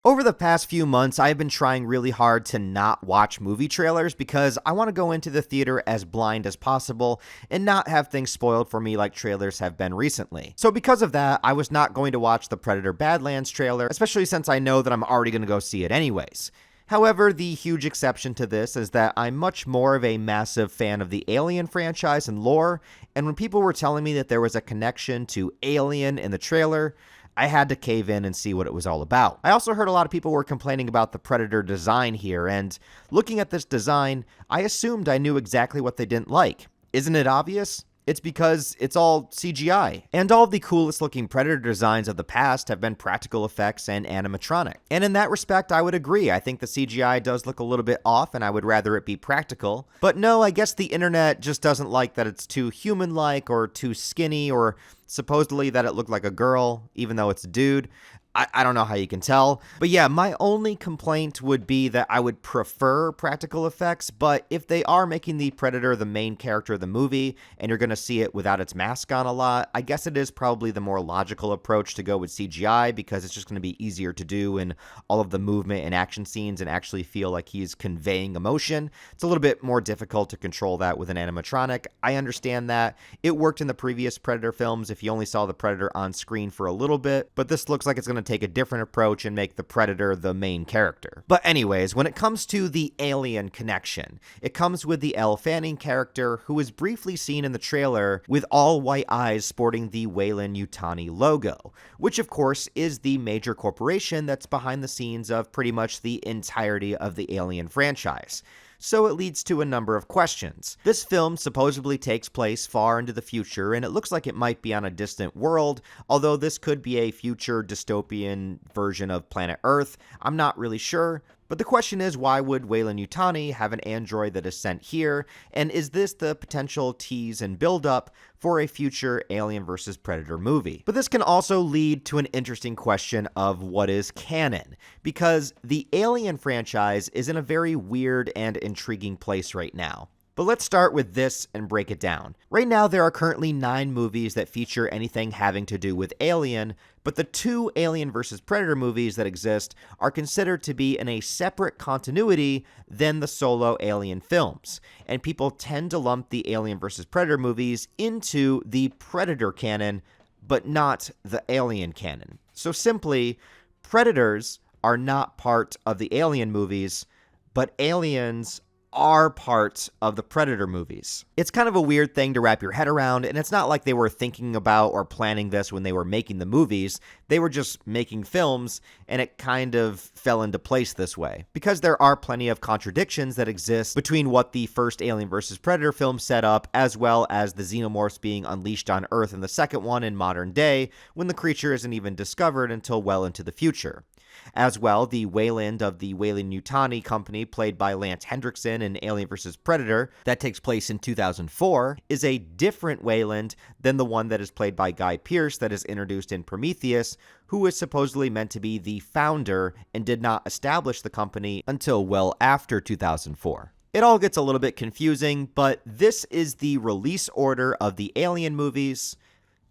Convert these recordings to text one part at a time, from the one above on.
Over the past few months, I've been trying really hard to not watch movie trailers because I want to go into the theater as blind as possible and not have things spoiled for me like trailers have been recently. So because of that, I was not going to watch the Predator Badlands trailer, especially since I know that I'm already going to go see it anyways. However, the huge exception to this is that I'm much more of a massive fan of the Alien franchise and lore, and when people were telling me that there was a connection to Alien in the trailer, I had to cave in and see what it was all about. I also heard a lot of people were complaining about the Predator design here, and looking at this design, I assumed I knew exactly what they didn't like. Isn't it obvious? It's because it's all CGI. And all of the coolest looking Predator designs of the past have been practical effects and animatronic. And in that respect, I would agree. I think the CGI does look a little bit off and I would rather it be practical. But no, I guess the internet just doesn't like that it's too human-like or too skinny or supposedly that it looked like a girl, even though it's a dude. I don't know how you can tell. But yeah, my only complaint would be that I would prefer practical effects, but if they are making the Predator the main character of the movie, and you're going to see it without its mask on a lot, I guess it is probably the more logical approach to go with CGI, because it's just going to be easier to do in all of the movement and action scenes and actually feel like he's conveying emotion. It's a little bit more difficult to control that with an animatronic. I understand that. It worked in the previous Predator films if you only saw the Predator on screen for a little bit, but this looks like it's going to take a different approach and make the Predator the main character. But anyways, when it comes to the Alien connection, it comes with the Elle Fanning character, who is briefly seen in the trailer with all white eyes sporting the Weyland-Yutani logo, which of course is the major corporation that's behind the scenes of pretty much the entirety of the Alien franchise. So it leads to a number of questions. This film supposedly takes place far into the future, and it looks like it might be on a distant world, although this could be a future dystopian version of planet Earth. I'm not really sure. But the question is, why would Weyland-Yutani have an android that is sent here? And is this the potential tease and build-up for a future Alien vs. Predator movie? But this can also lead to an interesting question of what is canon, because the Alien franchise is in a very weird and intriguing place right now. But let's start with this and break it down. Right now, there are currently 9 movies that feature anything having to do with Alien, but the 2 Alien vs. Predator movies that exist are considered to be in a separate continuity than the solo Alien films, and people tend to lump the Alien vs. Predator movies into the Predator canon, but not the Alien canon. So simply, Predators are not part of the Alien movies, but Aliens are part of the Predator movies. It's kind of a weird thing to wrap your head around, and it's not like they were thinking about or planning this when they were making the movies. They were just making films, and it kind of fell into place this way. Because there are plenty of contradictions that exist between what the first Alien vs. Predator film set up, as well as the xenomorphs being unleashed on Earth in the second one in modern day, when the creature isn't even discovered until well into the future. As well, the Weyland of the Weyland-Yutani company, played by Lance Hendrickson in Alien vs. Predator, that takes place in 2004, is a different Weyland than the one that is played by Guy Pearce that is introduced in Prometheus, who is supposedly meant to be the founder and did not establish the company until well after 2004. It all gets a little bit confusing, but this is the release order of the Alien movies,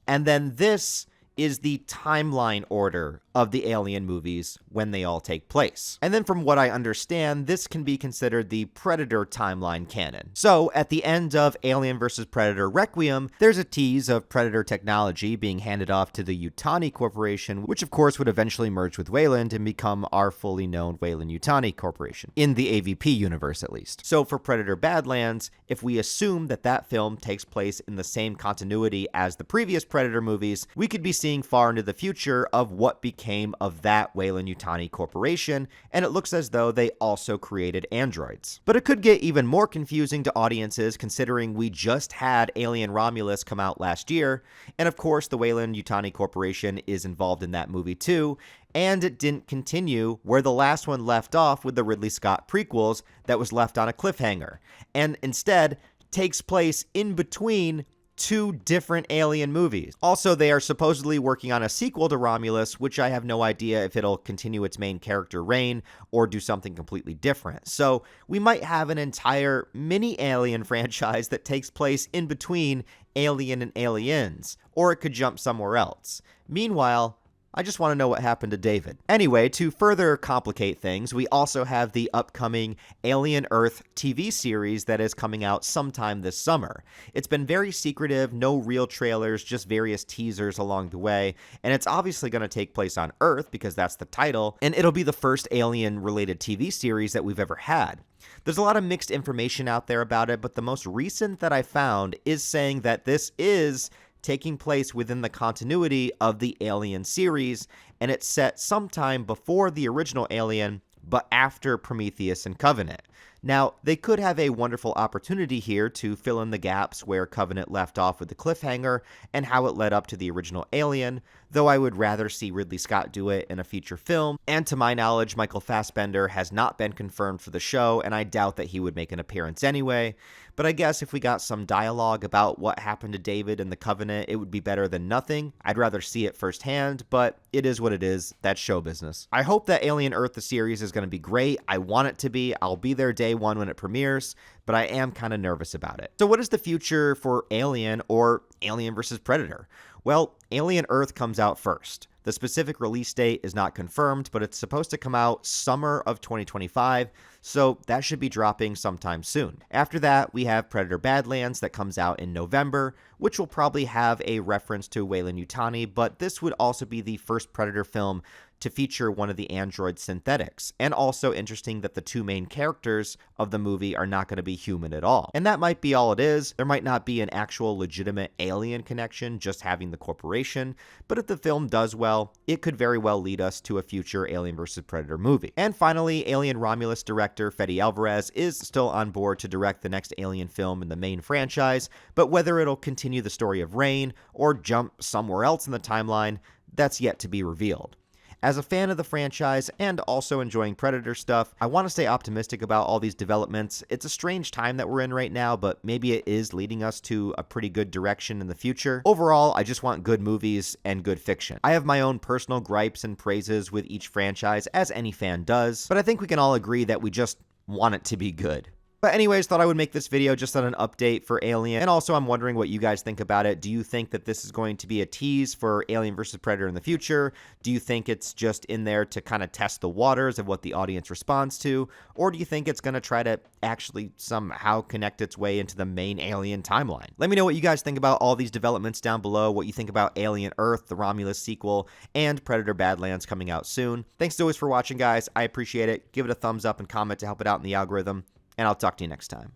and then this is the timeline order of the Alien movies when they all take place. And then from what I understand, this can be considered the Predator timeline canon. So at the end of Alien vs. Predator Requiem, there's a tease of Predator technology being handed off to the Yutani Corporation, which of course would eventually merge with Weyland and become our fully known Weyland-Yutani Corporation, in the AVP universe at least. So for Predator Badlands, if we assume that that film takes place in the same continuity as the previous Predator movies, we could be seeing far into the future of what became of that Weyland-Yutani Corporation, and it looks as though they also created androids. But it could get even more confusing to audiences considering we just had Alien Romulus come out last year, and of course the Weyland-Yutani Corporation is involved in that movie too, and it didn't continue where the last one left off with the Ridley Scott prequels that was left on a cliffhanger, and instead takes place in between 2 different Alien movies. Also, they are supposedly working on a sequel to Romulus, which I have no idea if it'll continue its main character reign or do something completely different. So we might have an entire mini Alien franchise that takes place in between Alien and Aliens, or it could jump somewhere else. Meanwhile, I just want to know what happened to David. Anyway, to further complicate things, we also have the upcoming Alien Earth TV series that is coming out sometime this summer. It's been very secretive, no real trailers, just various teasers along the way, and it's obviously going to take place on Earth because that's the title, and it'll be the first alien-related TV series that we've ever had. There's a lot of mixed information out there about it, but the most recent that I found is saying that this is taking place within the continuity of the Alien series, and it's set sometime before the original Alien, but after Prometheus and Covenant. Now, they could have a wonderful opportunity here to fill in the gaps where Covenant left off with the cliffhanger and how it led up to the original Alien, though I would rather see Ridley Scott do it in a feature film, and to my knowledge, Michael Fassbender has not been confirmed for the show, and I doubt that he would make an appearance anyway. But I guess if we got some dialogue about what happened to David and the Covenant, it would be better than nothing. I'd rather see it firsthand, but it is what it is. That's show business. I hope that Alien Earth, the series, is going to be great. I want it to be. I'll be there day one when it premieres, but I am kind of nervous about it. So what is the future for Alien or Alien vs. Predator? Well, Alien Earth comes out first. The specific release date is not confirmed, but it's supposed to come out summer of 2025, so that should be dropping sometime soon. After that, we have Predator Badlands that comes out in November, which will probably have a reference to Weyland-Yutani, but this would also be the first Predator film to feature one of the android synthetics. And also interesting that the two main characters of the movie are not going to be human at all. And that might be all it is. There might not be an actual legitimate alien connection, just having the corporation. But if the film does well, it could very well lead us to a future Alien vs. Predator movie. And finally, Alien Romulus director Fede Alvarez is still on board to direct the next Alien film in the main franchise, but whether it'll continue the story of Reign or jump somewhere else in the timeline, that's yet to be revealed. As a fan of the franchise and also enjoying Predator stuff, I want to stay optimistic about all these developments. It's a strange time that we're in right now, but maybe it is leading us to a pretty good direction in the future. Overall, I just want good movies and good fiction. I have my own personal gripes and praises with each franchise, as any fan does, but I think we can all agree that we just want it to be good. But anyways, thought I would make this video just on an update for Alien, and also I'm wondering what you guys think about it. Do you think that this is going to be a tease for Alien vs. Predator in the future? Do you think it's just in there to kind of test the waters of what the audience responds to? Or do you think it's going to try to actually somehow connect its way into the main Alien timeline? Let me know what you guys think about all these developments down below, what you think about Alien Earth, the Romulus sequel, and Predator Badlands coming out soon. Thanks as always for watching, guys. I appreciate it. Give it a thumbs up and comment to help it out in the algorithm. And I'll talk to you next time.